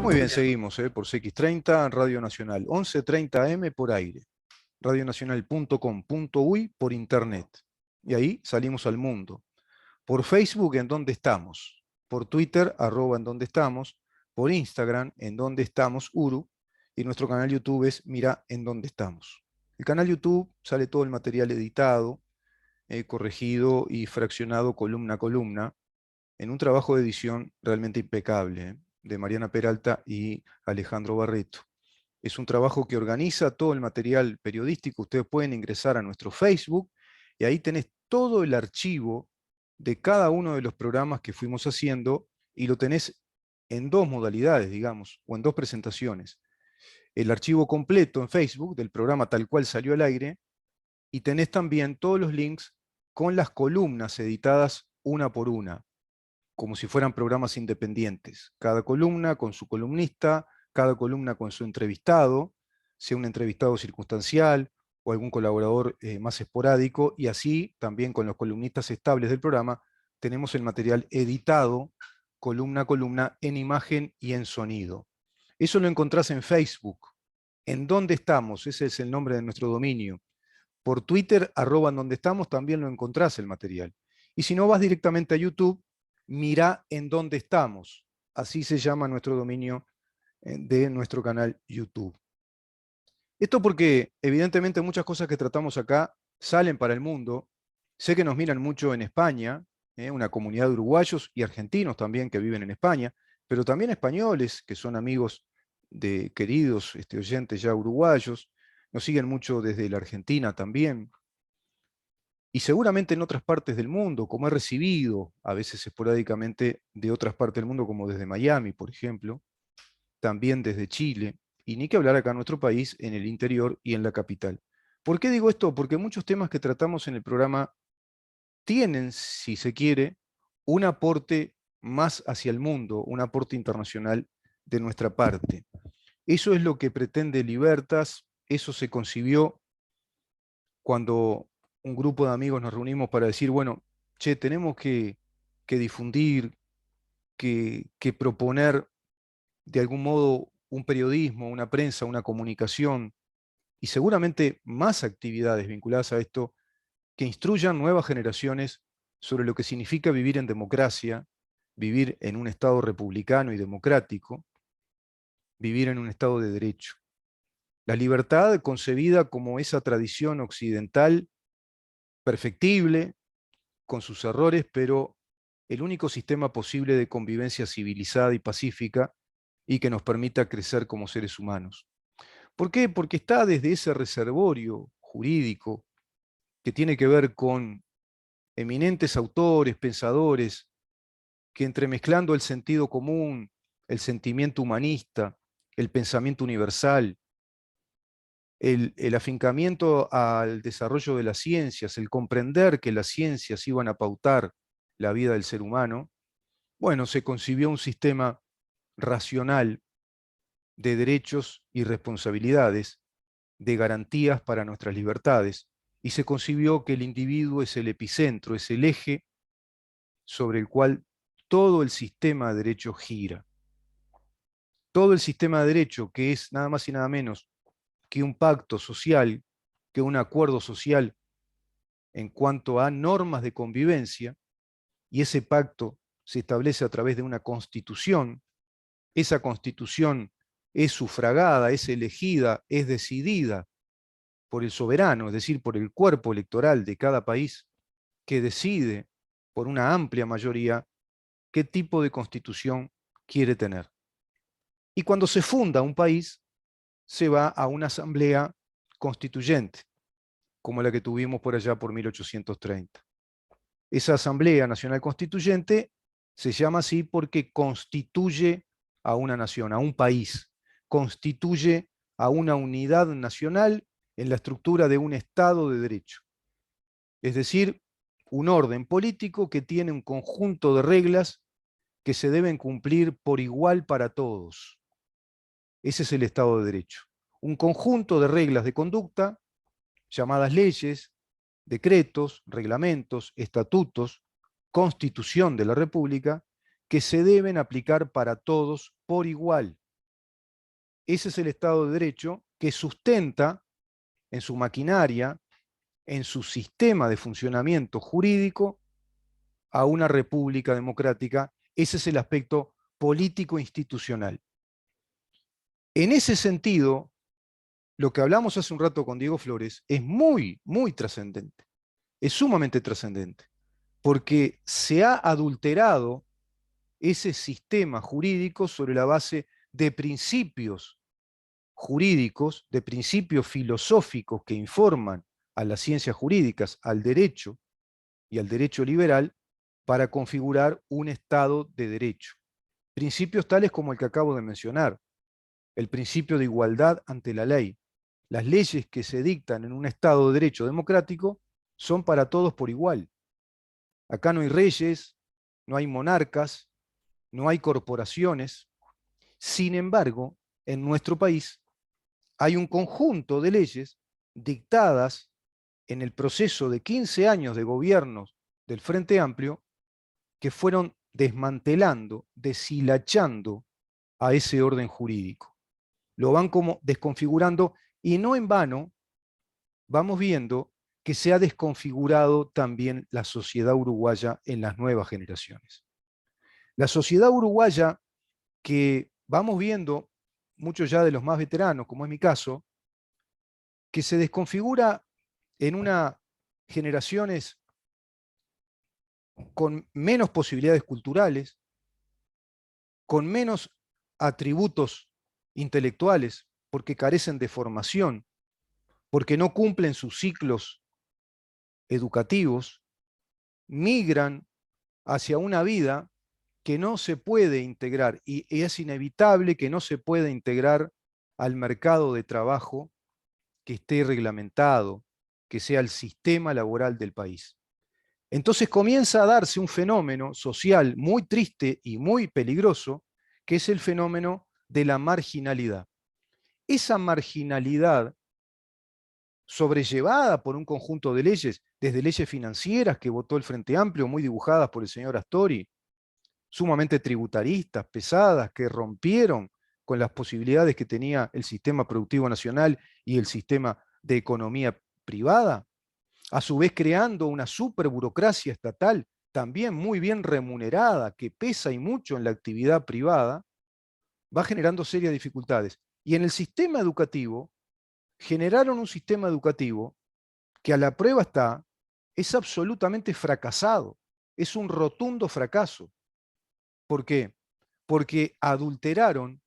Muy bien, seguimos por CX30, Radio Nacional, 11:30 AM por aire, radionacional.com.uy por internet. Y ahí salimos al mundo. Por Facebook, ¿en dónde estamos? Por Twitter, @en dónde estamos. Por Instagram, ¿en dónde estamos? Uru. Y nuestro canal YouTube es Mira en dónde estamos. El canal YouTube sale todo el material editado, corregido y fraccionado columna a columna, en un trabajo de edición realmente impecable, de Mariana Peralta y Alejandro Barreto. Es un trabajo que organiza todo el material periodístico. Ustedes pueden ingresar a nuestro Facebook y ahí tenés todo el archivo de cada uno de los programas que fuimos haciendo y lo tenés en dos modalidades, digamos, o en dos presentaciones. El archivo completo en Facebook del programa tal cual salió al aire, y tenés también todos los links con las columnas editadas una por una, como si fueran programas independientes. Cada columna con su columnista, cada columna con su entrevistado, sea un entrevistado circunstancial o algún colaborador más esporádico, y así también con los columnistas estables del programa tenemos el material editado, columna a columna, en imagen y en sonido. Eso lo encontrás en Facebook. ¿En dónde estamos? Ese es el nombre de nuestro dominio. Por Twitter, @en donde estamos, también lo encontrás el material. Y si no, vas directamente a YouTube, Mirá en dónde estamos. Así se llama nuestro dominio de nuestro canal YouTube. Esto porque evidentemente muchas cosas que tratamos acá salen para el mundo. Sé que nos miran mucho en España, una comunidad de uruguayos y argentinos también que viven en España, pero también españoles que son amigos de queridos oyentes ya uruguayos. Nos siguen mucho desde la Argentina también. Y seguramente en otras partes del mundo, como he recibido a veces esporádicamente de otras partes del mundo, como desde Miami, por ejemplo, también desde Chile, y ni que hablar acá en nuestro país, en el interior y en la capital. ¿Por qué digo esto? Porque muchos temas que tratamos en el programa tienen, si se quiere, un aporte más hacia el mundo, un aporte internacional de nuestra parte. Eso es lo que pretende Libertas, eso se concibió cuando un grupo de amigos nos reunimos para decir, bueno, che, tenemos que difundir, que proponer de algún modo un periodismo, una prensa, una comunicación y seguramente más actividades vinculadas a esto que instruyan nuevas generaciones sobre lo que significa vivir en democracia, vivir en un Estado republicano y democrático, vivir en un Estado de derecho. La libertad concebida como esa tradición occidental perfectible, con sus errores, pero el único sistema posible de convivencia civilizada y pacífica y que nos permita crecer como seres humanos. ¿Por qué? Porque está desde ese reservorio jurídico que tiene que ver con eminentes autores, pensadores, que entremezclando el sentido común, el sentimiento humanista, el pensamiento universal, el afincamiento al desarrollo de las ciencias, el comprender que las ciencias iban a pautar la vida del ser humano, bueno, se concibió un sistema racional de derechos y responsabilidades, de garantías para nuestras libertades, y se concibió que el individuo es el epicentro, es el eje sobre el cual todo el sistema de derecho gira. Todo el sistema de derecho, que es nada más y nada menos que un pacto social, que un acuerdo social en cuanto a normas de convivencia, y ese pacto se establece a través de una constitución. Esa constitución es sufragada, es elegida, es decidida por el soberano, es decir, por el cuerpo electoral de cada país, que decide por una amplia mayoría qué tipo de constitución quiere tener. Y cuando se funda un país, se va a una asamblea constituyente, como la que tuvimos por allá por 1830. Esa Asamblea Nacional Constituyente se llama así porque constituye a una nación, a un país, constituye a una unidad nacional en la estructura de un Estado de derecho. Es decir, un orden político que tiene un conjunto de reglas que se deben cumplir por igual para todos. Ese es el Estado de Derecho. Un conjunto de reglas de conducta, llamadas leyes, decretos, reglamentos, estatutos, constitución de la República, que se deben aplicar para todos por igual. Ese es el Estado de Derecho que sustenta en su maquinaria, en su sistema de funcionamiento jurídico, a una república democrática. Ese es el aspecto político-institucional. En ese sentido, lo que hablamos hace un rato con Diego Flores es muy, muy trascendente. Es sumamente trascendente, porque se ha adulterado ese sistema jurídico sobre la base de principios jurídicos, de principios filosóficos que informan a las ciencias jurídicas, al derecho y al derecho liberal, para configurar un Estado de derecho. Principios tales como el que acabo de mencionar, el principio de igualdad ante la ley. Las leyes que se dictan en un Estado de derecho democrático son para todos por igual. Acá no hay reyes, no hay monarcas, no hay corporaciones. Sin embargo, en nuestro país hay un conjunto de leyes dictadas en el proceso de 15 años de gobierno del Frente Amplio que fueron desmantelando, deshilachando a ese orden jurídico. Lo van como desconfigurando y no en vano vamos viendo que se ha desconfigurado también la sociedad uruguaya en las nuevas generaciones. La sociedad uruguaya que vamos viendo, muchos ya de los más veteranos, como es mi caso, que se desconfigura en unas generaciones con menos posibilidades culturales, con menos atributos intelectuales, porque carecen de formación, porque no cumplen sus ciclos educativos, migran hacia una vida que no se puede integrar y es inevitable que no se pueda integrar al mercado de trabajo que esté reglamentado, que sea el sistema laboral del país. Entonces comienza a darse un fenómeno social muy triste y muy peligroso, que es el fenómeno de la marginalidad. Esa marginalidad sobrellevada por un conjunto de leyes, desde leyes financieras que votó el Frente Amplio, muy dibujadas por el señor Astori, sumamente tributaristas, pesadas, que rompieron con las posibilidades que tenía el sistema productivo nacional y el sistema de economía privada, a su vez creando una superburocracia estatal también muy bien remunerada, que pesa y mucho en la actividad privada, va generando serias dificultades. Y en el sistema educativo, generaron un sistema educativo que a la prueba está, es absolutamente fracasado, es un rotundo fracaso. ¿Por qué? Porque adulteraron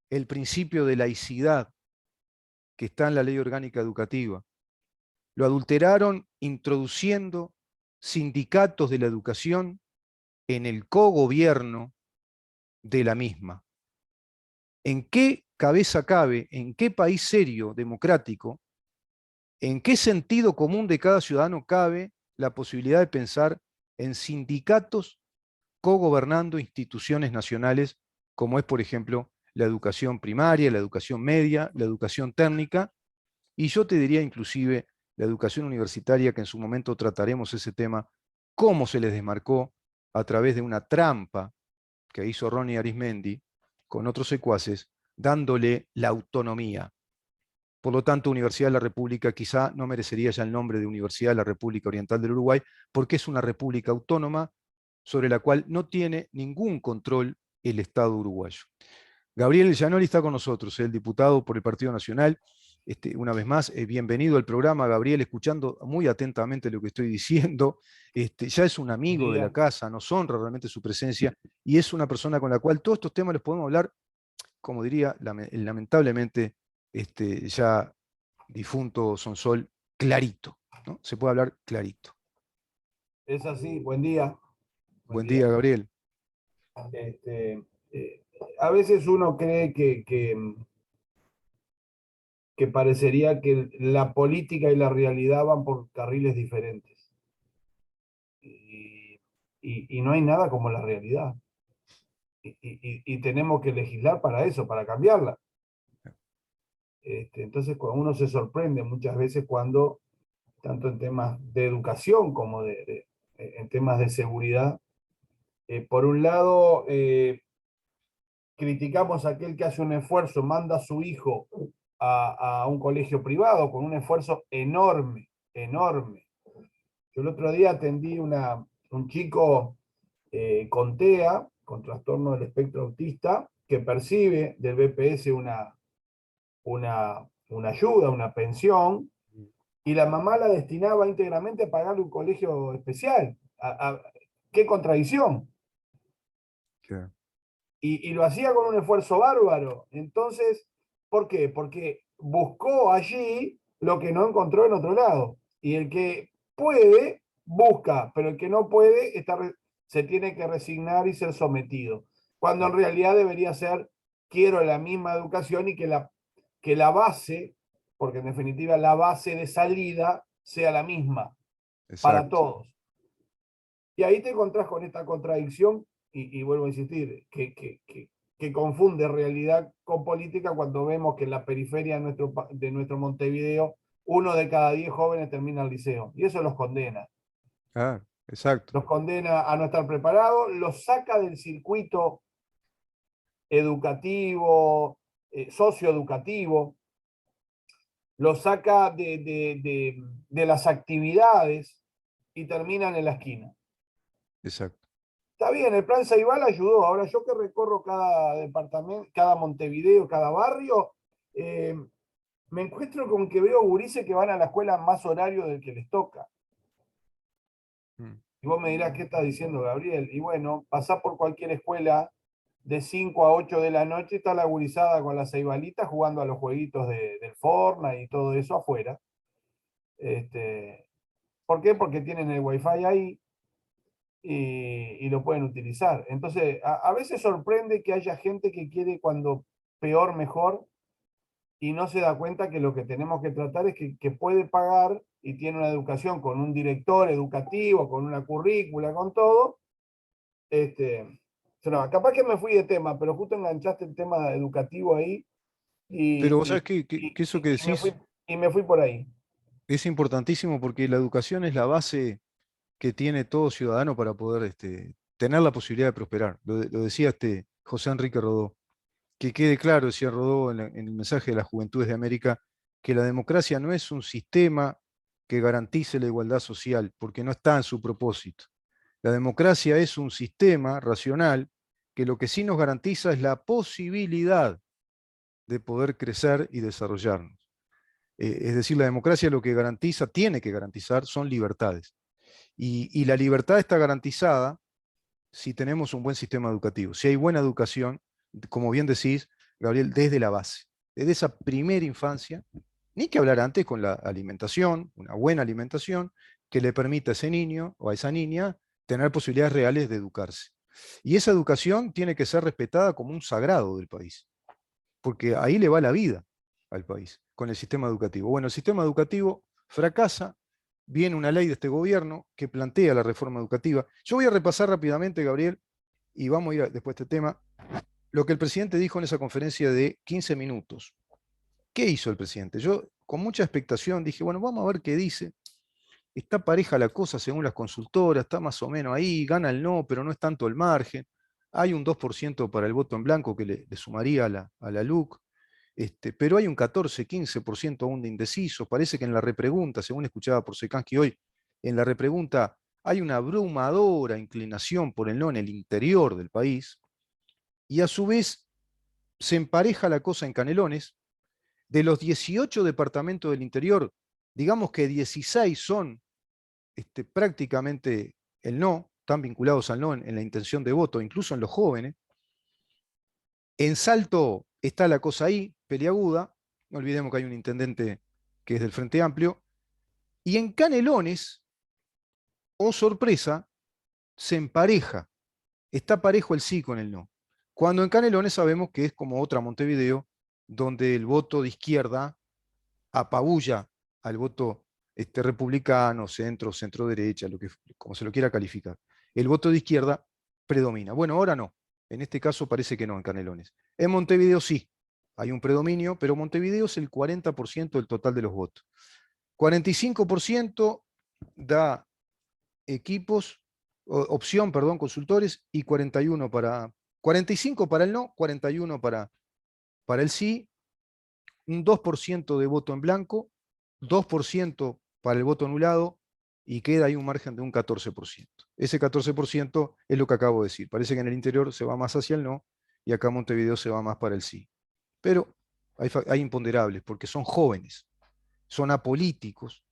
el principio de laicidad que está en la Ley Orgánica Educativa. Lo adulteraron introduciendo sindicatos de la educación en el cogobierno de la misma. ¿En qué cabeza cabe, en qué país serio, democrático, en qué sentido común de cada ciudadano cabe la posibilidad de pensar en sindicatos cogobernando instituciones nacionales, como es, por ejemplo, la educación primaria, la educación media, la educación técnica, y yo te diría inclusive la educación universitaria, que en su momento trataremos ese tema, cómo se les desmarcó a través de una trampa que hizo Ronnie Arismendi con otros secuaces, dándole la autonomía. Por lo tanto, Universidad de la República quizá no merecería ya el nombre de Universidad de la República Oriental del Uruguay, porque es una república autónoma sobre la cual no tiene ningún control el Estado uruguayo. Gabriel Gianoli está con nosotros, el diputado por el Partido Nacional. Una vez más, bienvenido al programa, Gabriel, escuchando muy atentamente lo que estoy diciendo. Ya es un amigo de la casa, nos honra realmente su presencia y es una persona con la cual todos estos temas los podemos hablar, como diría lamentablemente ya difunto Sonsol, clarito, ¿no? Se puede hablar clarito. Es así, buen día. Buen día, Gabriel. A veces uno cree que parecería que la política y la realidad van por carriles diferentes. Y no hay nada como la realidad. Y tenemos que legislar para eso, para cambiarla. Entonces, cuando uno se sorprende muchas veces cuando, tanto en temas de educación como en temas de seguridad, Por un lado, criticamos a aquel que hace un esfuerzo, manda a su hijo a un colegio privado con un esfuerzo enorme, enorme. Yo el otro día atendí un chico con TEA, con trastorno del espectro autista, que percibe del BPS una ayuda, una pensión, y la mamá la destinaba íntegramente a pagarle un colegio especial. ¿Qué contradicción? Claro. Y lo hacía con un esfuerzo bárbaro. Entonces, ¿por qué? Porque buscó allí lo que no encontró en otro lado. Y el que puede, busca, pero el que no puede, se tiene que resignar y ser sometido. Cuando en realidad debería ser, quiero la misma educación y que la base, porque en definitiva la base de salida sea la misma para Exacto. todos. Y ahí te encontrás con esta contradicción, y vuelvo a insistir, que confunde realidad con política cuando vemos que en la periferia de nuestro Montevideo, 1 de cada 10 jóvenes termina el liceo. Y eso los condena. Ah, exacto. Los condena a no estar preparados, los saca del circuito educativo, socioeducativo, los saca de las actividades y terminan en la esquina. Exacto. Está bien, el plan Ceibal ayudó. Ahora yo que recorro cada departamento, cada Montevideo, cada barrio, eh, me encuentro con que veo gurises que van a la escuela más horario del que les toca. Mm. Y vos me dirás, ¿qué estás diciendo, Gabriel? Y bueno, pasá por cualquier escuela de 5 a 8 de la noche, está la gurizada con la ceibalita jugando a los jueguitos del Fortnite y todo eso afuera. Este, ¿Por qué? Porque tienen el wifi ahí, y lo pueden utilizar. Entonces, a veces sorprende que haya gente que quiere cuando peor, mejor, y no se da cuenta que lo que tenemos que tratar es que puede pagar y tiene una educación con un director educativo, con una currícula, con todo. No, capaz que me fui de tema, pero justo enganchaste el tema educativo ahí Pero vos y, sabés que eso que decís y me fui por ahí. es importantísimo porque la educación es la base que tiene todo ciudadano para poder tener la posibilidad de prosperar. Lo decía José Enrique Rodó. Que quede claro, decía Rodó en el mensaje de las Juventudes de América, que la democracia no es un sistema que garantice la igualdad social, porque no está en su propósito. La democracia es un sistema racional que lo que sí nos garantiza es la posibilidad de poder crecer y desarrollarnos. Es decir, la democracia lo que garantiza, tiene que garantizar, son libertades. Y la libertad está garantizada si tenemos un buen sistema educativo, si hay buena educación, como bien decís, Gabriel, desde la base, desde esa primera infancia, ni que hablar antes con la alimentación, una buena alimentación, que le permita a ese niño o a esa niña tener posibilidades reales de educarse. Y esa educación tiene que ser respetada como un sagrado del país, porque ahí le va la vida al país, con el sistema educativo. Bueno, el sistema educativo fracasa, viene una ley de este gobierno que plantea la reforma educativa. Yo voy a repasar rápidamente, Gabriel, y vamos a ir después de este tema, lo que el presidente dijo en esa conferencia de 15 minutos. ¿Qué hizo el presidente? Yo con mucha expectación dije, bueno, vamos a ver qué dice. Está pareja la cosa según las consultoras, está más o menos ahí, gana el no, pero no es tanto el margen. Hay un 2% para el voto en blanco que le sumaría a la LUC. Pero hay un 14-15% aún de indecisos. Parece que en la repregunta, según escuchaba por Sekansky hoy, en la repregunta hay una abrumadora inclinación por el no en el interior del país, y a su vez se empareja la cosa en Canelones. De los 18 departamentos del interior, digamos que 16 son prácticamente el no, están vinculados al no en la intención de voto, incluso en los jóvenes. En Salto está la cosa ahí, peliaguda. No olvidemos que hay un intendente que es del Frente Amplio. Y en Canelones, oh sorpresa, se empareja. Está parejo el sí con el no. Cuando en Canelones sabemos que es como otra Montevideo, donde el voto de izquierda apabulla al voto republicano, centro derecha, como se lo quiera calificar. El voto de izquierda predomina. Bueno, ahora no. En este caso parece que no en Canelones. En Montevideo sí, hay un predominio, pero Montevideo es el 40% del total de los votos. 45% da equipos opción, perdón, consultores, y 41 45 para el no, 41 para el sí, un 2% de voto en blanco, 2% para el voto anulado, y queda ahí un margen de un 14%. Ese 14% es lo que acabo de decir. Parece que en el interior se va más hacia el no, y acá Montevideo se va más para el sí. Pero hay imponderables, porque son jóvenes, son apolíticos,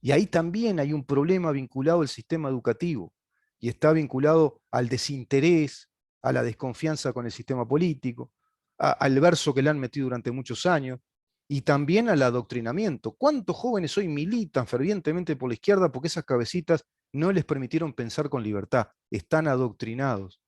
y ahí también hay un problema vinculado al sistema educativo, y está vinculado al desinterés, a la desconfianza con el sistema político, al verso que le han metido durante muchos años, y también al adoctrinamiento. ¿Cuántos jóvenes hoy militan fervientemente por la izquierda porque esas cabecitas no les permitieron pensar con libertad? Están adoctrinados.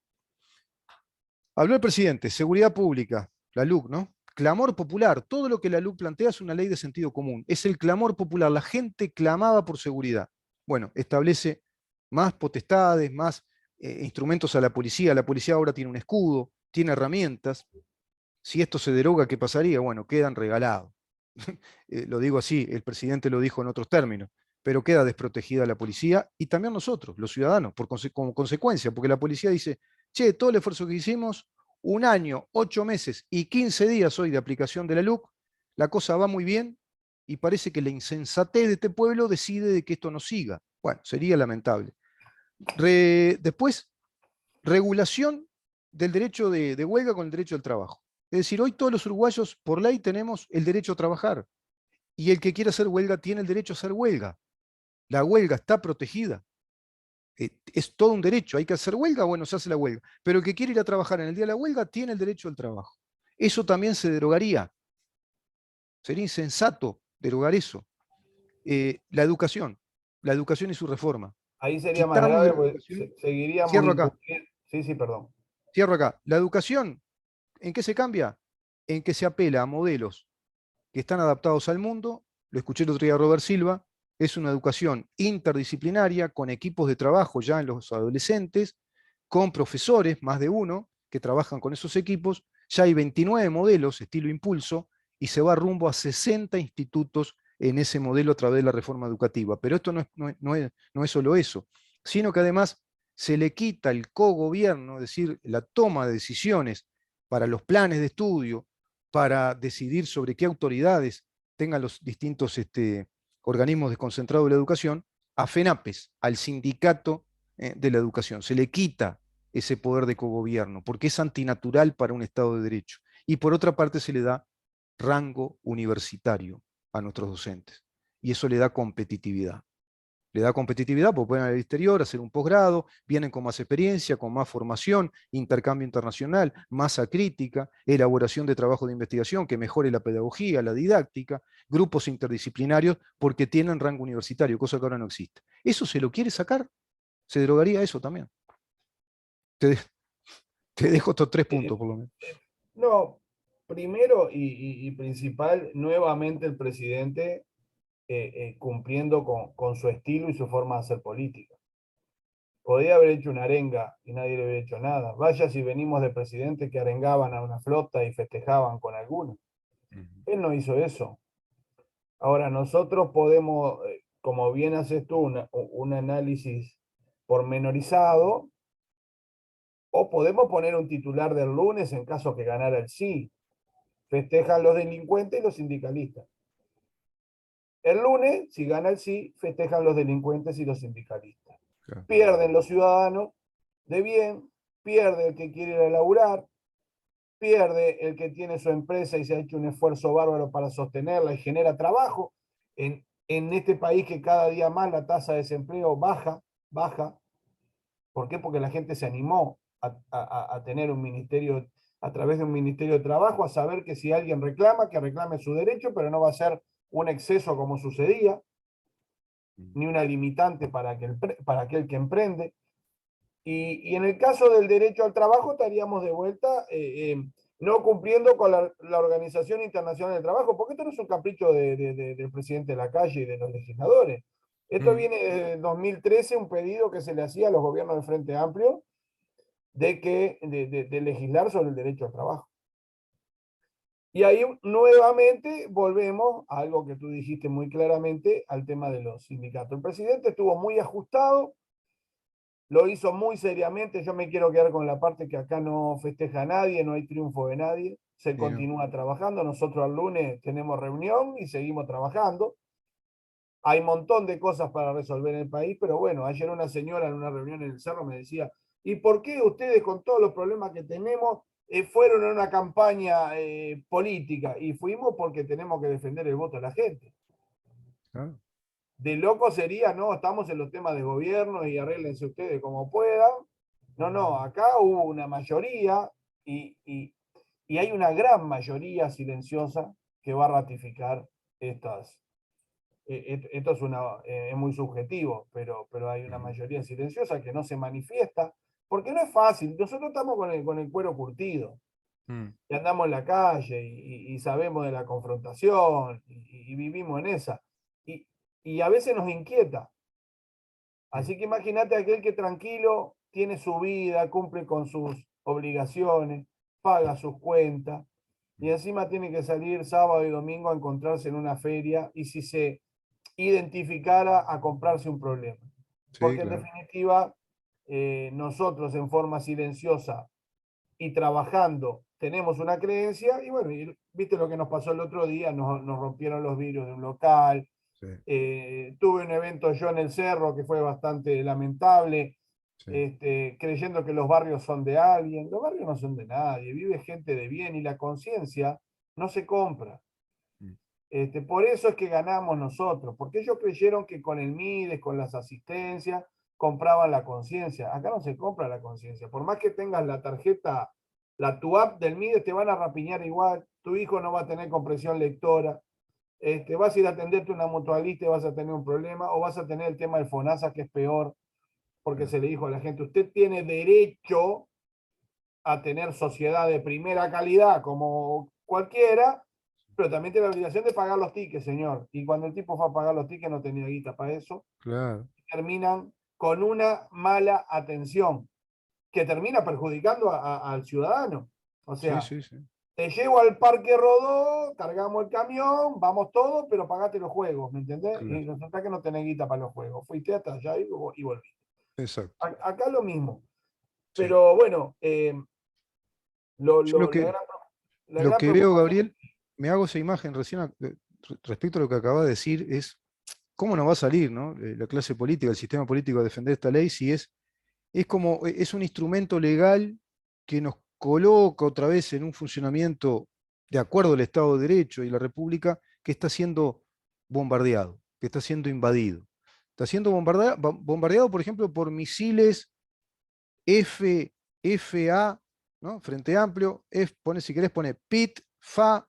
Habló el presidente, seguridad pública, la LUC, ¿no? Clamor popular, todo lo que la LUC plantea es una ley de sentido común, es el clamor popular, la gente clamaba por seguridad. Bueno, establece más potestades, más instrumentos a la policía ahora tiene un escudo, tiene herramientas. Si esto se deroga, ¿qué pasaría? Bueno, quedan regalados. Lo digo así, el presidente lo dijo en otros términos, pero queda desprotegida la policía y también nosotros, los ciudadanos, como consecuencia, porque la policía dice, che, todo el esfuerzo que hicimos, un año, 8 meses y 15 días hoy de aplicación de la LUC, la cosa va muy bien y parece que la insensatez de este pueblo decide de que esto no siga. Bueno, sería lamentable. Después, regulación del derecho de huelga con el derecho al trabajo. Es decir, hoy todos los uruguayos por ley tenemos el derecho a trabajar y el que quiera hacer huelga tiene el derecho a hacer huelga. La huelga está protegida. Es todo un derecho. Hay que hacer huelga, bueno, se hace la huelga. Pero el que quiere ir a trabajar en el día de la huelga tiene el derecho al trabajo. Eso también se derogaría. Sería insensato derogar eso. La educación y su reforma. Ahí sería más Quitarnos de grave la porque educación. seguiríamos Cierro acá, incumpliendo. Sí, sí, perdón. cierro acá. La educación, ¿en qué se cambia? En que se apela a modelos que están adaptados al mundo. Lo escuché el otro día a Robert Silva. Es una educación interdisciplinaria con equipos de trabajo ya en los adolescentes, con profesores, más de uno, que trabajan con esos equipos. Ya hay 29 modelos, estilo impulso, y se va rumbo a 60 institutos en ese modelo a través de la reforma educativa. Pero esto no es solo eso, sino que además se le quita el cogobierno, es decir, la toma de decisiones para los planes de estudio, para decidir sobre qué autoridades tengan los distintos organismos desconcentrados de la educación, a FENAPES, al sindicato de la educación. Se le quita ese poder de cogobierno, porque es antinatural para un Estado de Derecho. Y por otra parte se le da rango universitario a nuestros docentes. Y eso le da competitividad. Le da competitividad porque pueden ir al exterior, hacer un posgrado, vienen con más experiencia, con más formación, intercambio internacional, masa crítica, elaboración de trabajo de investigación que mejore la pedagogía, la didáctica, grupos interdisciplinarios porque tienen rango universitario, cosa que ahora no existe. ¿Eso se lo quiere sacar? Se derogaría eso también. Te, de- te dejo estos 3 puntos por lo menos. No, primero y principal, nuevamente el presidente cumpliendo con su estilo y su forma de hacer política. Podía haber hecho una arenga y nadie le hubiera hecho nada. Vaya si venimos de presidentes que arengaban a una flota y festejaban con algunos. Él no hizo eso. Ahora, nosotros podemos, como bien haces tú, un análisis pormenorizado, o podemos poner un titular del lunes en caso que ganara el sí. Festejan los delincuentes y los sindicalistas. El lunes, si gana el sí, festejan los delincuentes y los sindicalistas. Claro. Pierden los ciudadanos de bien, pierde el que quiere ir a laburar, pierde el que tiene su empresa y se ha hecho un esfuerzo bárbaro para sostenerla y genera trabajo. En este país que cada día más la tasa de desempleo baja. ¿Por qué? Porque la gente se animó a tener un ministerio, a través de un ministerio de trabajo, a saber que si alguien reclama, que reclame su derecho, pero no va a ser un exceso como sucedía, ni una limitante para aquel que emprende. Y en el caso del derecho al trabajo estaríamos de vuelta no cumpliendo con la Organización Internacional del Trabajo, porque esto no es un capricho del presidente de la calle y de los legisladores. Esto Mm. viene desde 2013, un pedido que se le hacía a los gobiernos del Frente Amplio de legislar sobre el derecho al trabajo. Y ahí nuevamente volvemos a algo que tú dijiste muy claramente, al tema de los sindicatos. El presidente estuvo muy ajustado lo hizo muy seriamente. Yo me quiero quedar con la parte que acá no festeja nadie, no hay triunfo de nadie, se Y no, continúa trabajando. Nosotros el lunes tenemos reunión y seguimos trabajando. Hay un montón de cosas para resolver en el país, pero bueno, ayer una señora en una reunión en el Cerro me decía, ¿y por qué ustedes con todos los problemas que tenemos fueron a una campaña política? Y fuimos porque tenemos que defender el voto de la gente. claro. De loco sería, no, estamos en los temas de gobierno y arréglense ustedes como puedan. No, no, acá hubo una mayoría y hay una gran mayoría silenciosa que va a ratificar estas. Esto es muy subjetivo, pero hay una Ujú. mayoría silenciosa que no se manifiesta, porque no es fácil. Nosotros estamos con el cuero curtido Mm, y andamos en la calle y sabemos de la confrontación y vivimos en esa. Y, y a veces nos inquieta. mm, Así que imagínate aquel que tranquilo tiene su vida, cumple con sus obligaciones, paga sus cuentas y mm. encima tiene que salir sábado y domingo a encontrarse en una feria y si se identificara a comprarse un problema. Sí, Porque en claro. definitiva, nosotros en forma silenciosa y trabajando tenemos una creencia y bueno, y viste lo que nos pasó el otro día, nos rompieron los vidrios de un local, Sí, tuve un evento yo en el Cerro que fue bastante lamentable, sí. creyendo que los barrios son de alguien. Los barrios no son de nadie, vive gente de bien y la conciencia no se compra. Mm, Por eso es que ganamos nosotros, porque ellos creyeron que con el MIDES, con las asistencias, compraban la conciencia. Acá no se compra la conciencia. Por más que tengas la tarjeta, tu app del MIDES, te van a rapiñar igual. Tu hijo no va a tener comprensión lectora. Vas a ir a atenderte a una mutualista y vas a tener un problema, o vas a tener el tema del FONASA, que es peor, porque claro. se le dijo a la gente, usted tiene derecho a tener sociedad de primera calidad como cualquiera, pero también tiene la obligación de pagar los tickets, señor. Y cuando el tipo fue a pagar los tickets no tenía guita para eso. Claro. Terminan con una mala atención que termina perjudicando al ciudadano. O Sí, sea, sí, sí. te llevo al Parque Rodó, cargamos el camión, vamos todos, pero pagate los juegos, ¿me entendés? Claro. Y resulta que no tenés guita para los juegos. Fuiste hasta allá y volviste. Exacto. Acá lo mismo. Sí. Pero bueno, lo, Yo lo- la, gran, la lo gran que veo, preocupación. Gabriel, me hago esa imagen recién respecto a lo que acaba de decir, es cómo no va a salir, ¿no? La clase política, el sistema político a defender esta ley si es como, es un instrumento legal que nos coloca otra vez en un funcionamiento de acuerdo al Estado de Derecho y la República que está siendo bombardeado, que está siendo invadido. Está siendo bombardeado, por ejemplo, por misiles FA, ¿no? Frente Amplio, pone, si querés, pone PIT, FA,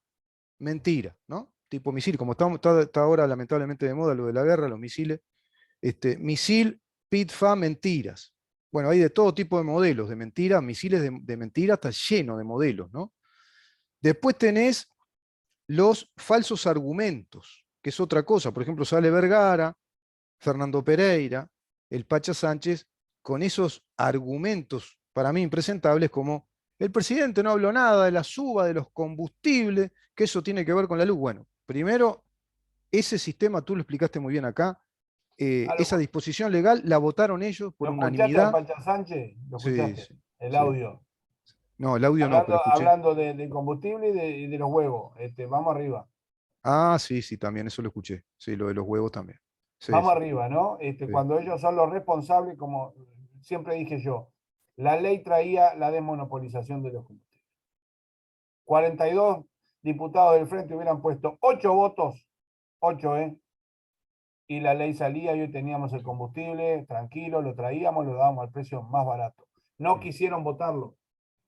mentira, ¿no? Tipo misil, como está ahora lamentablemente de moda lo de la guerra, los misiles, misil, PIT, FA, mentiras. Bueno, hay de todo tipo de modelos de mentiras, misiles de mentira, está lleno de modelos, ¿no? Después tenés los falsos argumentos, que es otra cosa. Por ejemplo, sale Vergara, Fernando Pereira, el Pacha Sánchez, con esos argumentos para mí impresentables como el presidente no habló nada de la suba de los combustibles, que eso tiene que ver con la luz. Bueno, primero, ese sistema, tú lo explicaste muy bien acá, esa ¿Lo disposición legal la votaron ellos por escuchaste al unanimidad. Pancha Sánchez? ¿Lo Sí, escuchaste? sí, El sí. audio. No, el audio no, pero Hablando, escuché. hablando de combustible y de los huevos. Vamos arriba. Ah, sí, sí, también eso lo escuché. Sí, lo de los huevos también. Sí, Vamos sí, arriba, ¿no? sí. Cuando ellos son los responsables, como siempre dije yo, la ley traía la desmonopolización de los combustibles. 42 diputados del frente hubieran puesto 8 votos, 8, ¿eh? Y la ley salía y hoy teníamos el Sí, combustible tranquilo, lo traíamos, lo dábamos al precio más barato. No mm, quisieron votarlo,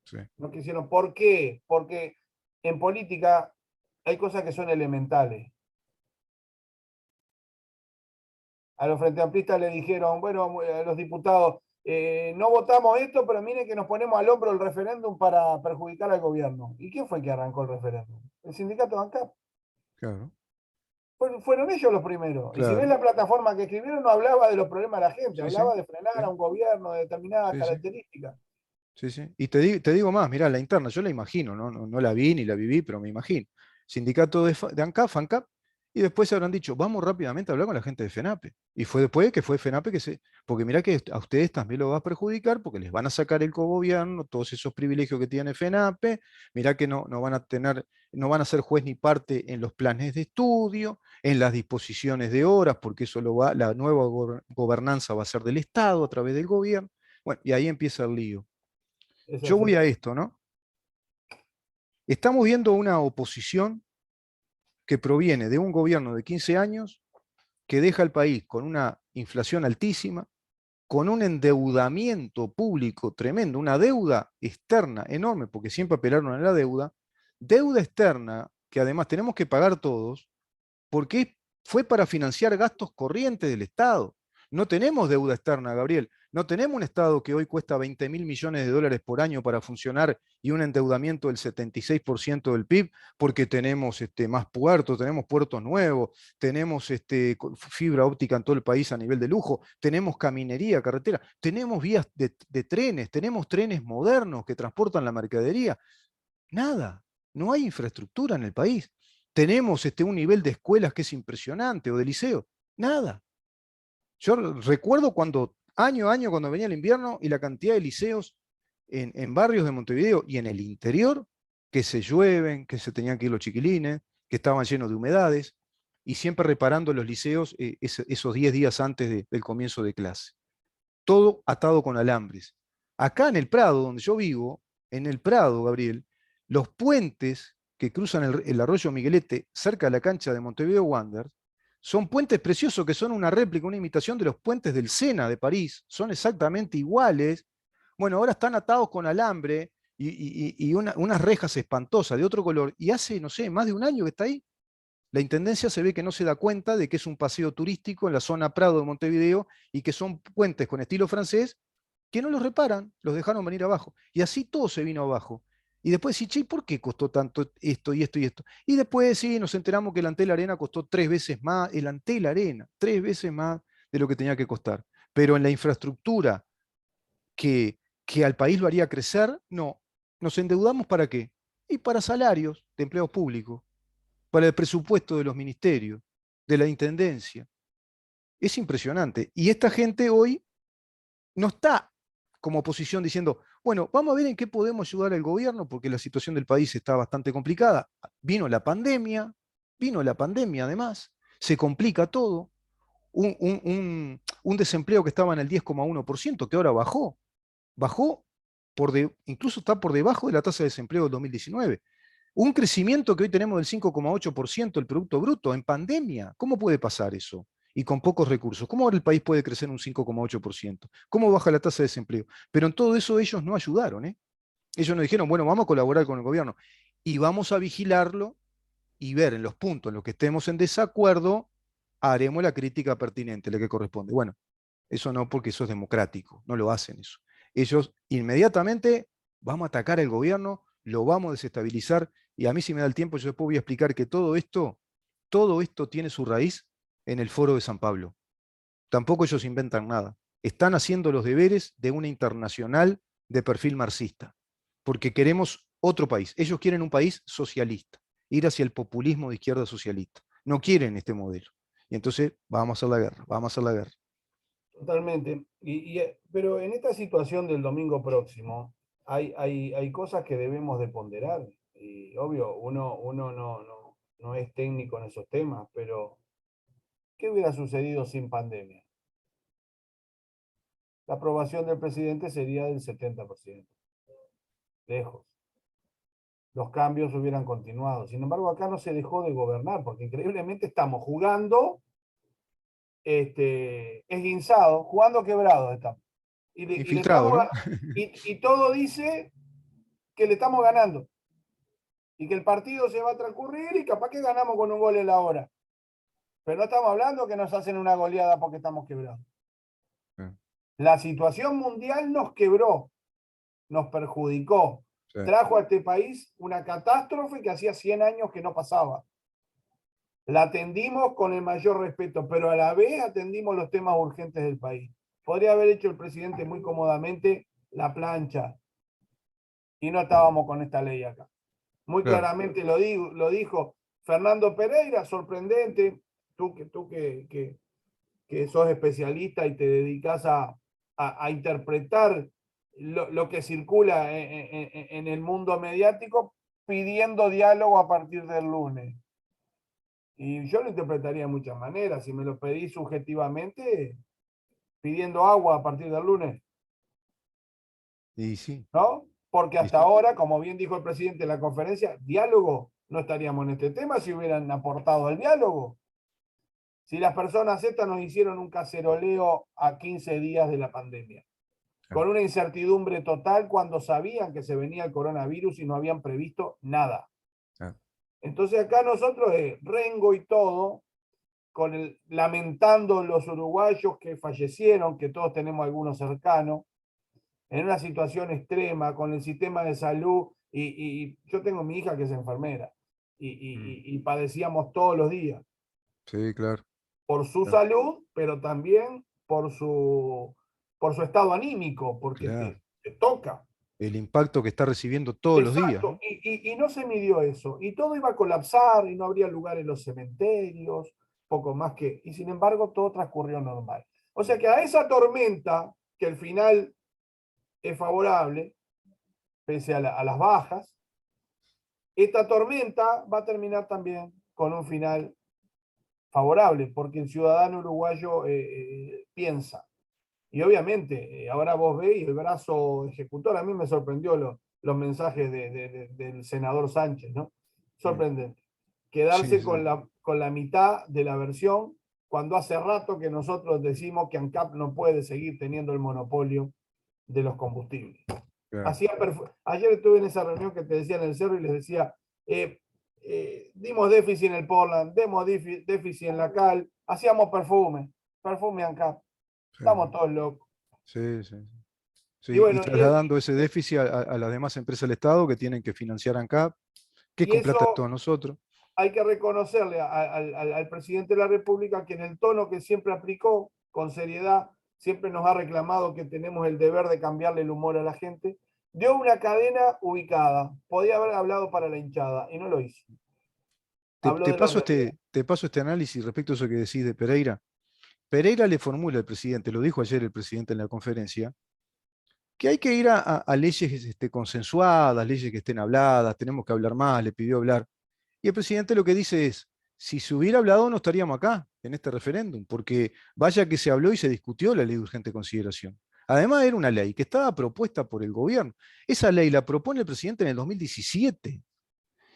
sí, no quisieron. ¿Por qué? Porque en política hay cosas que son elementales. A los frente amplistas le dijeron, bueno, a los diputados, no votamos esto, pero miren que nos ponemos al hombro el referéndum para perjudicar al gobierno. ¿Y quién fue el que arrancó el referéndum? El sindicato ANCAP. claro, Fueron ellos los primeros. Y si ves claro. la plataforma que escribieron, no hablaba de los problemas de la gente, Sí, sí, hablaba de frenar a sí, un gobierno de determinadas sí, sí. características. Sí, sí. Y te digo más, mirá, la interna, yo la imagino, ¿no? No, no la vi ni la viví, pero me imagino. Sindicato de ANCAP, ANCAP, Y después se habrán dicho, vamos rápidamente a hablar con la gente de FENAPE. Y fue después que fue FENAPE que se... Porque mirá que a ustedes también lo va a perjudicar porque les van a sacar el cogobierno, todos esos privilegios que tiene FENAPE, mirá que no van a tener, no van a ser juez ni parte en los planes de estudio, en las disposiciones de horas, porque eso la nueva gobernanza va a ser del Estado a través del gobierno. Bueno, y ahí empieza el lío. Es Yo voy así. a esto, ¿no? Estamos viendo una oposición que proviene de un gobierno de 15 años que deja al país con una inflación altísima, con un endeudamiento público tremendo, una deuda externa enorme, porque siempre apelaron a la deuda externa que además tenemos que pagar todos, porque fue para financiar gastos corrientes del Estado. No tenemos deuda externa, Gabriel. No tenemos un Estado que hoy cuesta 20.000 millones de dólares por año para funcionar y un endeudamiento del 76% del PIB, porque tenemos más puertos, tenemos puertos nuevos, tenemos fibra óptica en todo el país a nivel de lujo, tenemos caminería, carretera, tenemos vías de trenes, tenemos trenes modernos que transportan la mercadería. Nada, no hay infraestructura en el país. Tenemos un nivel de escuelas que es impresionante, o de liceo. Nada. Yo recuerdo cuando, año a año, cuando venía el invierno y la cantidad de liceos en barrios de Montevideo y en el interior, que se llueven, que se tenían que ir los chiquilines, que estaban llenos de humedades, y siempre reparando los liceos esos 10 días antes del comienzo de clase. Todo atado con alambres. Acá en el Prado, donde yo vivo, en el Prado, Gabriel, los puentes que cruzan el arroyo Miguelete cerca de la cancha de Montevideo Wanderers son puentes preciosos que son una réplica, una imitación de los puentes del Sena de París, son exactamente iguales. Bueno, ahora están atados con alambre y unas rejas espantosas de otro color, y hace, no sé, más de un año que está ahí. La Intendencia se ve que no se da cuenta de que es un paseo turístico en la zona Prado de Montevideo y que son puentes con estilo francés que no los reparan, los dejaron venir abajo. Y así todo se vino abajo. Y después sí, che, ¿por qué costó tanto esto y esto y esto? Y después sí, nos enteramos que el Antel Arena costó 3 veces más, el Antel Arena, 3 veces más de lo que tenía que costar. Pero en la infraestructura que al país lo haría crecer, no. ¿Nos endeudamos para qué? Y para salarios de empleados públicos, para el presupuesto de los ministerios, de la intendencia. Es impresionante. Y esta gente hoy no está como oposición diciendo, bueno, vamos a ver en qué podemos ayudar al gobierno porque la situación del país está bastante complicada. Vino la pandemia además, se complica todo. Un desempleo que estaba en el 10,1%, que ahora bajó incluso está por debajo de la tasa de desempleo del 2019. Un crecimiento que hoy tenemos del 5,8% del Producto Bruto en pandemia. ¿Cómo puede pasar eso? Y con pocos recursos. ¿Cómo ahora el país puede crecer un 5,8%? ¿Cómo baja la tasa de desempleo? Pero en todo eso ellos no ayudaron. Ellos nos dijeron, bueno, vamos a colaborar con el gobierno y vamos a vigilarlo y ver en los puntos en los que estemos en desacuerdo, haremos la crítica pertinente, la que corresponde. Bueno, eso no, porque eso es democrático, no lo hacen eso. Ellos inmediatamente vamos a atacar al gobierno, lo vamos a desestabilizar, y a mí si me da el tiempo, yo después voy a explicar que todo esto tiene su raíz en el Foro de San Pablo. Tampoco ellos inventan nada. Están haciendo los deberes de una internacional de perfil marxista, porque queremos otro país. Ellos quieren un país socialista, ir hacia el populismo de izquierda socialista. No quieren este modelo. Y entonces vamos a hacer la guerra, vamos a hacer la guerra. Totalmente. Pero en esta situación del domingo próximo, hay cosas que debemos de ponderar. Y obvio, uno no es técnico en esos temas, pero ¿qué hubiera sucedido sin pandemia? La aprobación del presidente sería del 70%, lejos. Los cambios hubieran continuado. Sin embargo, acá no se dejó de gobernar, porque increíblemente estamos jugando esguinzado, jugando quebrado estamos. Y le Infiltrado, estamos, ¿no? y todo dice que le estamos ganando. Y que el partido se va a transcurrir y capaz que ganamos con un gol en la hora. Pero no estamos hablando que nos hacen una goleada porque estamos quebrados. La situación mundial nos quebró, nos perjudicó. Sí. Trajo a este país una catástrofe que hacía 100 años que no pasaba. La atendimos con el mayor respeto, pero a la vez atendimos los temas urgentes del país. Podría haber hecho el presidente muy cómodamente la plancha y no estábamos con esta ley acá. Muy Claro. claramente lo dijo, Fernando Pereira, sorprendente, que sos especialista y te dedicas a interpretar lo que circula en el mundo mediático, pidiendo diálogo a partir del lunes. Y yo lo interpretaría de muchas maneras. Si me lo pedís subjetivamente, pidiendo agua a partir del lunes, Y sí, ¿no? Porque y hasta sí. ahora, como bien dijo el presidente en la conferencia, diálogo, no estaríamos en este tema si hubieran aportado al diálogo. Si las personas estas nos hicieron un caceroleo a 15 días de la pandemia, Claro, con una incertidumbre total cuando sabían que se venía el coronavirus y no habían previsto nada. claro. Entonces acá nosotros, Rengo y todo, lamentando los uruguayos que fallecieron, que todos tenemos algunos cercanos, en una situación extrema, con el sistema de salud, y yo tengo mi hija que es enfermera, Mm. y padecíamos todos los días, Sí, claro, por su claro, salud, pero también por su estado anímico, porque claro. te toca. El impacto que está recibiendo todos los días, Exacto, ¿no? y no se midió eso, y todo iba a colapsar, y no habría lugar en los cementerios, poco más que, y sin embargo todo transcurrió normal. O sea que a esa tormenta, que al final es favorable, pese a las bajas, esta tormenta va a terminar también con un final favorable, porque el ciudadano uruguayo piensa. Y obviamente, ahora vos veis el brazo ejecutor, a mí me sorprendió los mensajes del senador Sánchez, ¿no? Mm. Sorprendente. Sí, Quedarse sí, con la mitad de la versión cuando hace rato que nosotros decimos que ANCAP no puede seguir teniendo el monopolio de los combustibles. claro. Ayer estuve en esa reunión que te decía en el cerro y les decía, dimos déficit en el Portland, demos déficit en la Cal, hacíamos perfume ANCAP, Sí, estamos todos locos. sí, sí. Y Sí, y bueno, trasladando ese déficit a las demás empresas del Estado que tienen que financiar ANCAP, que es y con plata de eso todos nosotros. hay que reconocerle al presidente de la República que en el tono que siempre aplicó, con seriedad, siempre nos ha reclamado que tenemos el deber de cambiarle el humor a la gente, dio una cadena ubicada. Podía haber hablado para la hinchada y no lo hizo. Habló de los nervios. Te paso este análisis respecto a eso que decís de Pereira. Pereira le formula al presidente, lo dijo ayer el presidente en la conferencia, que hay que ir a leyes consensuadas, leyes que estén habladas, tenemos que hablar más, le pidió hablar. Y el presidente lo que dice es, si se hubiera hablado no estaríamos acá, en este referéndum, porque vaya que se habló y se discutió la ley de urgente consideración. Además era una ley que estaba propuesta por el gobierno. Esa ley la propone el presidente en el 2017.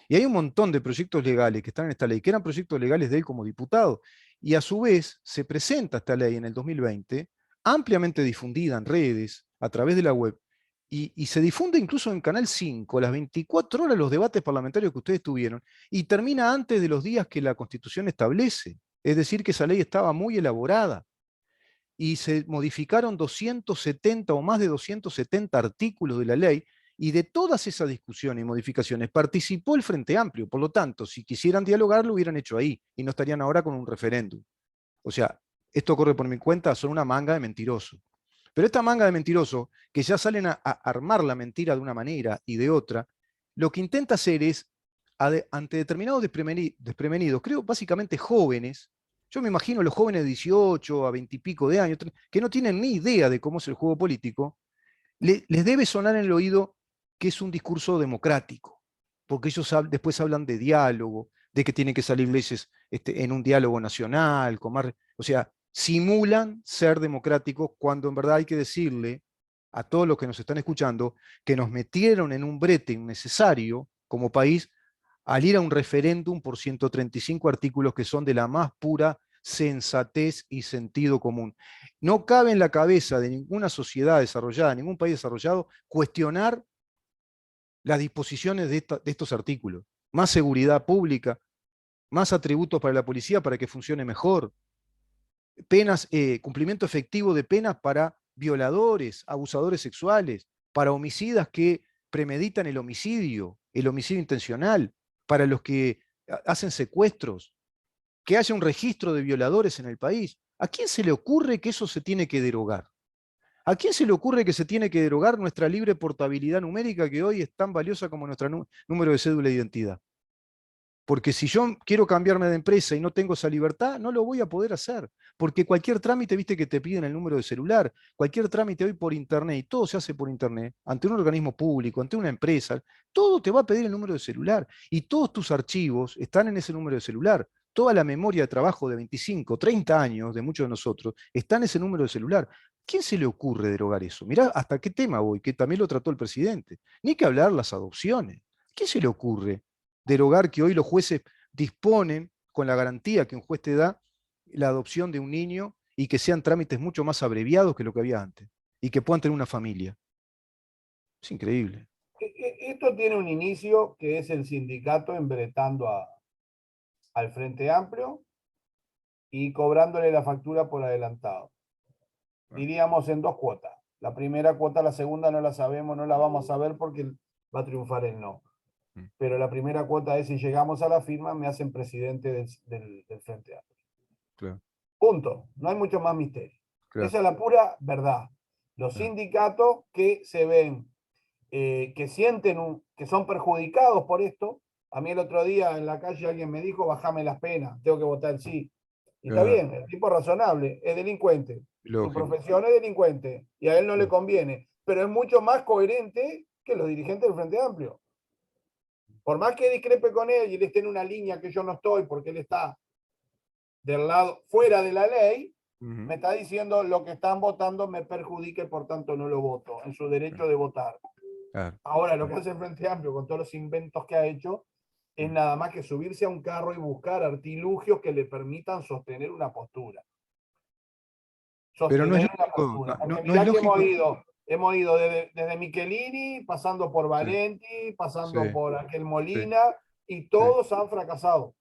Y hay un montón de proyectos legales que están en esta ley, que eran proyectos legales de él como diputado. Y a su vez se presenta esta ley en el 2020, ampliamente difundida en redes, a través de la web, y se difunde incluso en Canal 5, las 24 horas los debates parlamentarios que ustedes tuvieron, y termina antes de los días que la Constitución establece. Es decir, que esa ley estaba muy elaborada y se modificaron 270 o más de 270 artículos de la ley, y de todas esas discusiones y modificaciones participó el Frente Amplio. Por lo tanto, si quisieran dialogar, lo hubieran hecho ahí y no estarían ahora con un referéndum. O sea, esto corre por mi cuenta, son una manga de mentirosos. Pero esta manga de mentirosos, que ya salen a armar la mentira de una manera y de otra, lo que intenta hacer es, ante determinados desprevenidos, creo básicamente jóvenes, yo me imagino los jóvenes de 18 a 20 y pico de años, que no tienen ni idea de cómo es el juego político, les debe sonar en el oído que es un discurso democrático, porque ellos después hablan de diálogo, de que tienen que salir leyes en un diálogo nacional, o sea, simulan ser democráticos cuando en verdad hay que decirle a todos los que nos están escuchando que nos metieron en un brete innecesario como país al ir a un referéndum por 135 artículos que son de la más pura sensatez y sentido común. No cabe en la cabeza de ninguna sociedad desarrollada, ningún país desarrollado, cuestionar las disposiciones de estos artículos. Más seguridad pública, más atributos para la policía para que funcione mejor, penas, cumplimiento efectivo de penas para violadores, abusadores sexuales, para homicidas que premeditan el homicidio intencional, para los que hacen secuestros, que haya un registro de violadores en el país. ¿A quién se le ocurre que eso se tiene que derogar? ¿A quién se le ocurre que se tiene que derogar nuestra libre portabilidad numérica que hoy es tan valiosa como nuestro número de cédula de identidad? Porque si yo quiero cambiarme de empresa y no tengo esa libertad, no lo voy a poder hacer. Porque cualquier trámite, viste que te piden el número de celular, cualquier trámite hoy por internet, y todo se hace por internet, ante un organismo público, ante una empresa, todo te va a pedir el número de celular. Y todos tus archivos están en ese número de celular. Toda la memoria de trabajo de 25, 30 años de muchos de nosotros está en ese número de celular. ¿Quién se le ocurre derogar eso? Mirá hasta qué tema voy, que también lo trató el presidente. Ni que hablar las adopciones. ¿Quién se le ocurre derogar que hoy los jueces disponen, con la garantía que un juez te da, la adopción de un niño y que sean trámites mucho más abreviados que lo que había antes y que puedan tener una familia? Es increíble. Esto tiene un inicio que es el sindicato embretando al Frente Amplio y cobrándole la factura por adelantado. Diríamos en dos cuotas. La primera cuota, la segunda no la sabemos, no la vamos a ver porque va a triunfar el no. Pero la primera cuota es, si llegamos a la firma, me hacen presidente del Frente Amplio. Claro, Punto. No hay mucho más misterio. claro, Esa es la pura verdad. Los claro, sindicatos que se ven, que sienten, que son perjudicados por esto. A mí el otro día en la calle alguien me dijo, bájame las penas, tengo que votar el sí. Y está claro, bien, el tipo es razonable, es delincuente. Su lógico. profesión es delincuente y a él no le Claro. conviene. Pero es mucho más coherente que los dirigentes del Frente Amplio. Por más que discrepe con él y él esté en una línea que yo no estoy porque él está del lado fuera de la ley, me está diciendo lo que están votando me perjudica y por tanto no lo voto, en su derecho de votar. Claro, Ahora, lo que claro. hace el Frente Amplio con todos los inventos que ha hecho es nada más que subirse a un carro y buscar artilugios que le permitan sostener una postura. Pero no es Sostener una lógico, postura. Porque no es mirá que lógico. hemos ido desde Michelini, pasando por Sí, Valenti, sí, pasando por aquel sí, Molina, y sí. todos han fracasado.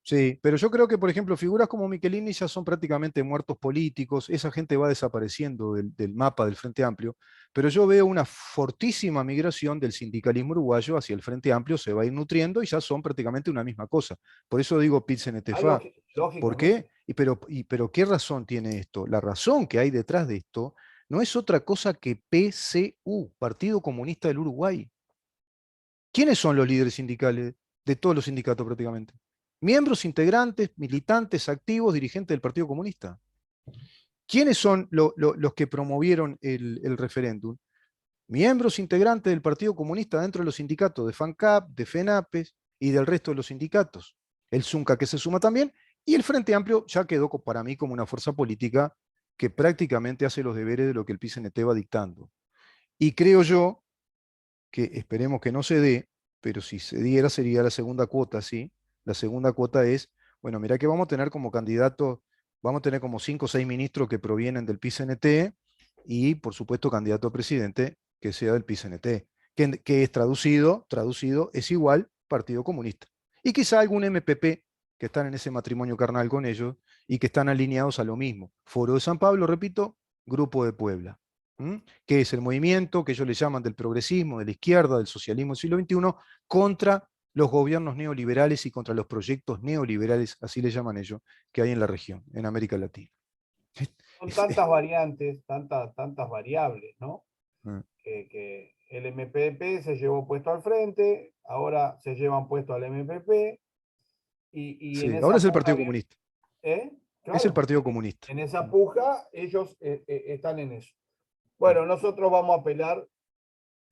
Sí, pero yo creo que, por ejemplo, figuras como Michelini ya son prácticamente muertos políticos, esa gente va desapareciendo del mapa del Frente Amplio, pero yo veo una fortísima migración del sindicalismo uruguayo hacia el Frente Amplio, se va a ir nutriendo y ya son prácticamente una misma cosa. Por eso digo Ah, PIT-CNT-FA. ¿Por qué? lógicamente. Pero ¿qué razón tiene esto? La razón que hay detrás de esto no es otra cosa que PCU, Partido Comunista del Uruguay. ¿Quiénes son los líderes sindicales de todos los sindicatos prácticamente? Miembros, integrantes, militantes, activos, dirigentes del Partido Comunista. ¿Quiénes son los que promovieron el referéndum? Miembros integrantes del Partido Comunista dentro de los sindicatos de FANCAP, de FENAPES y del resto de los sindicatos. El ZUNCA que se suma también, y el Frente Amplio ya quedó para mí como una fuerza política que prácticamente hace los deberes de lo que el PCNT va dictando. Y creo yo que esperemos que no se dé, pero si se diera sería la segunda cuota, ¿sí? La segunda cuota es, bueno, mira que vamos a tener como candidatos, vamos a tener como 5 o 6 ministros que provienen del PCNT y, por supuesto, candidato a presidente que sea del PCNT, que es traducido, es igual Partido Comunista. Y quizá algún MPP que están en ese matrimonio carnal con ellos y que están alineados a lo mismo. Foro de San Pablo, repito, Grupo de Puebla. Que es el movimiento que ellos le llaman del progresismo, de la izquierda, del socialismo del siglo XXI, contra los gobiernos neoliberales y contra los proyectos neoliberales, así le llaman ellos, que hay en la región, en América Latina. Son tantas variantes, tantas variables, ¿no? Ah, Que el MPP se llevó puesto al frente, ahora se llevan puesto al MPP, y en sí, ahora esa es el puja, Partido Comunista. Es el claro, Partido Comunista. en esa puja ellos están en eso. Mm. Bueno, nosotros vamos a apelar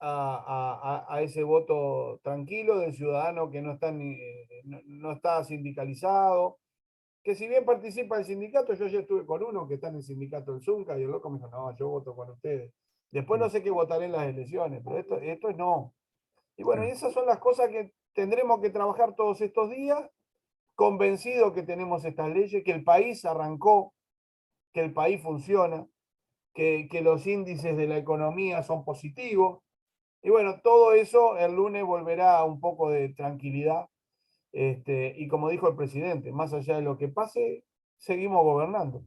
a ese voto tranquilo del ciudadano que no está, no está sindicalizado, que si bien participa del sindicato, yo ya estuve con uno que está en el sindicato del Zunca y el loco me dijo, no, yo voto con ustedes. Después no Mm. sé qué votaré en las elecciones, pero esto es no. Y bueno, y Claro. esas son las cosas que tendremos que trabajar todos estos días, convencidos que tenemos estas leyes, que el país arrancó, que el país funciona, que los índices de la economía son positivos. Y bueno, todo eso el lunes volverá a un poco de tranquilidad. Y como dijo el presidente, más allá de lo que pase, seguimos gobernando.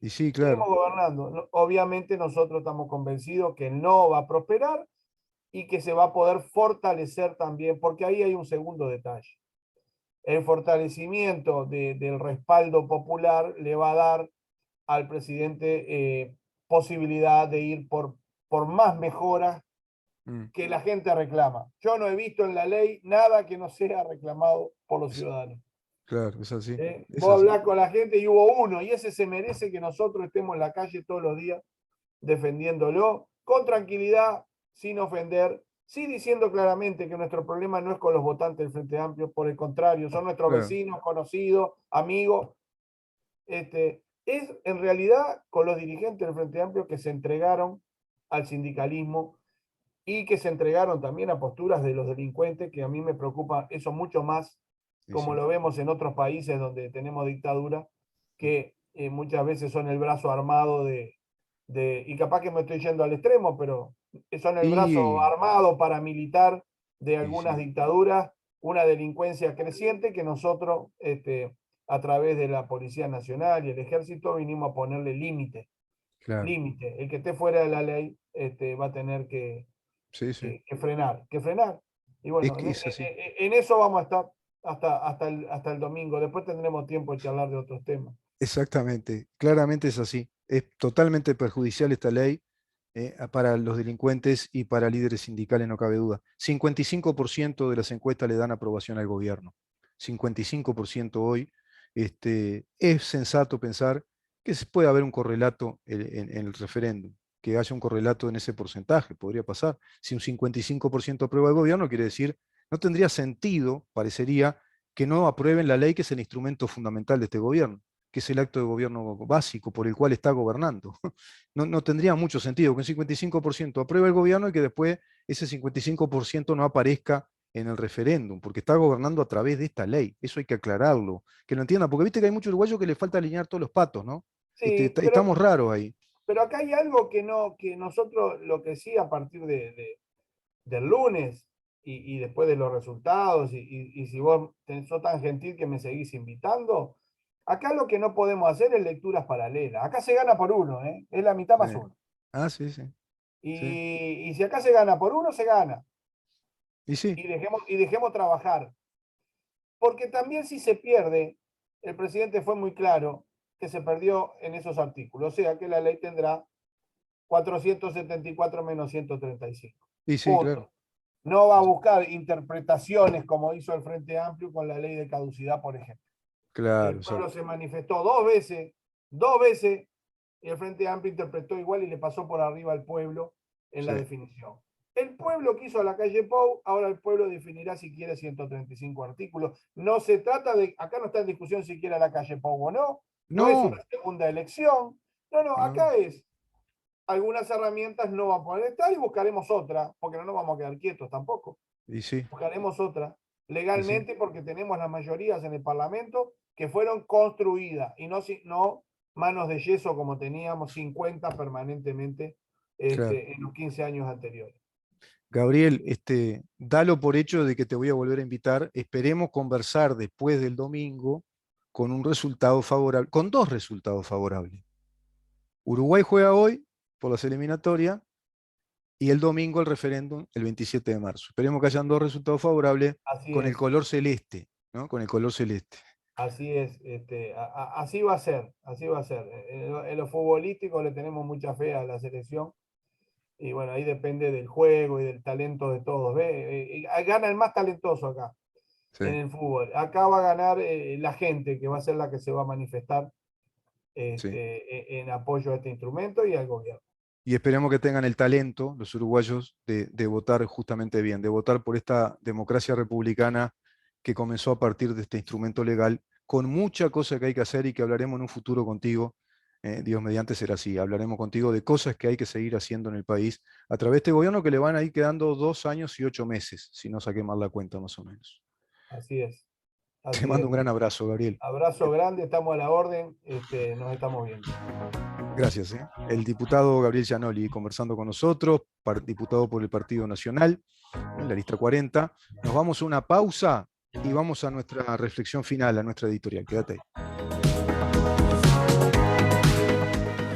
Y sí, Seguimos claro. gobernando. Obviamente nosotros estamos convencidos que no va a prosperar y que se va a poder fortalecer también, porque ahí hay un segundo detalle. El fortalecimiento del respaldo popular le va a dar al presidente posibilidad de ir por más mejoras que la gente reclama. Yo no he visto en la ley nada que no sea reclamado por los ciudadanos. Claro, es así. Es Vos así. hablás con la gente y hubo uno, y ese se merece que nosotros estemos en la calle todos los días defendiéndolo, con tranquilidad, sin ofender, sí diciendo claramente que nuestro problema no es con los votantes del Frente Amplio, por el contrario, son nuestros Claro. vecinos, conocidos, amigos. Es en realidad con los dirigentes del Frente Amplio que se entregaron al sindicalismo y que se entregaron también a posturas de los delincuentes, que a mí me preocupa eso mucho más, como Sí. lo vemos en otros países donde tenemos dictadura, que muchas veces son el brazo armado y capaz que me estoy yendo al extremo, pero son el brazo Y, armado paramilitar de y algunas sí, dictaduras, una delincuencia creciente que nosotros, a través de la Policía Nacional y el Ejército, vinimos a ponerle límite. claro. Límite. El que esté fuera de la ley va a tener Sí, sí. que frenar, que frenar. Y bueno, Es así. en eso vamos a estar hasta el domingo. Después tendremos tiempo de charlar de otros temas. Exactamente. Claramente es así. Es totalmente perjudicial esta ley para los delincuentes y para líderes sindicales, no cabe duda. 55% de las encuestas le dan aprobación al gobierno. 55% hoy. Es sensato pensar que puede haber un correlato en el referéndum, que haya un correlato en ese porcentaje, podría pasar. Si un 55% aprueba el gobierno, quiere decir, no tendría sentido, parecería, que no aprueben la ley que es el instrumento fundamental de este gobierno, que es el acto de gobierno básico por el cual está gobernando. No tendría mucho sentido que un 55% apruebe el gobierno y que después ese 55% no aparezca en el referéndum, porque está gobernando a través de esta ley. Eso hay que aclararlo, que lo entiendan, porque viste que hay muchos uruguayos que les falta alinear todos los patos, ¿no? Sí, Estamos raros ahí. pero acá hay algo que no, que nosotros, lo que sí, a partir del lunes y después de los resultados, y si vos sos tan gentil que me seguís invitando, acá lo que no podemos hacer es lecturas paralelas. Acá se gana por uno, ¿eh? Es la mitad más Sí. uno. Ah, sí, sí. Sí. Y si acá se gana por uno, se gana. Y sí, Y dejemos trabajar. Porque también si se pierde, el presidente fue muy claro que se perdió en esos artículos. O sea que la ley tendrá 474 menos 135. y sí, claro. Punto. No va a buscar interpretaciones como hizo el Frente Amplio con la ley de caducidad, por ejemplo. Claro, El pueblo exacto. se manifestó dos veces, y el Frente Amplio interpretó igual y le pasó por arriba al pueblo en Sí. la definición. El pueblo quiso a la calle Pou, ahora el pueblo definirá si quiere 135 artículos. No se trata de, acá no está en discusión si quiere a la calle Pou o no, no es una No, segunda elección, no, no. acá es, algunas herramientas no van a poder estar y buscaremos otra, porque no nos vamos a quedar quietos tampoco. Y sí, Buscaremos otra y sí. legalmente porque tenemos las mayorías en el Parlamento que fueron construidas y no manos de yeso como teníamos 50 permanentemente Claro. en los 15 años anteriores. Gabriel, dalo por hecho de que te voy a volver a invitar. Esperemos conversar después del domingo con un resultado favorable, con dos resultados favorables. Uruguay juega hoy por las eliminatorias y el domingo el referéndum el 27 de marzo. Esperemos que hayan dos resultados favorables Así con el es, color celeste, ¿no? Con el color celeste. así es. Así va a ser, así va a ser. En lo futbolístico le tenemos mucha fe a la selección. Y bueno, ahí depende del juego y del talento de todos. ¿Ve? Gana el más talentoso acá Sí, en el fútbol. Acá va a ganar la gente, que va a ser la que se va a manifestar sí. en apoyo a este instrumento y al gobierno. Y esperemos que tengan el talento, los uruguayos, de votar justamente bien, de votar por esta democracia republicana que comenzó a partir de este instrumento legal, con mucha cosa que hay que hacer y que hablaremos en un futuro contigo. Dios mediante será así. Hablaremos contigo de cosas que hay que seguir haciendo en el país a través de este gobierno que le van a ir quedando 2 años y 8 meses, si no saqué mal la cuenta más o menos. Así es, Te así mando es. un gran abrazo, Gabriel. Abrazo grande, estamos a la orden, nos estamos viendo. Gracias. El diputado Gabriel Gianoli conversando con nosotros, diputado por el Partido Nacional, en la lista 40. Nos vamos a una pausa y vamos a nuestra reflexión final, a nuestra editorial. Quédate ahí.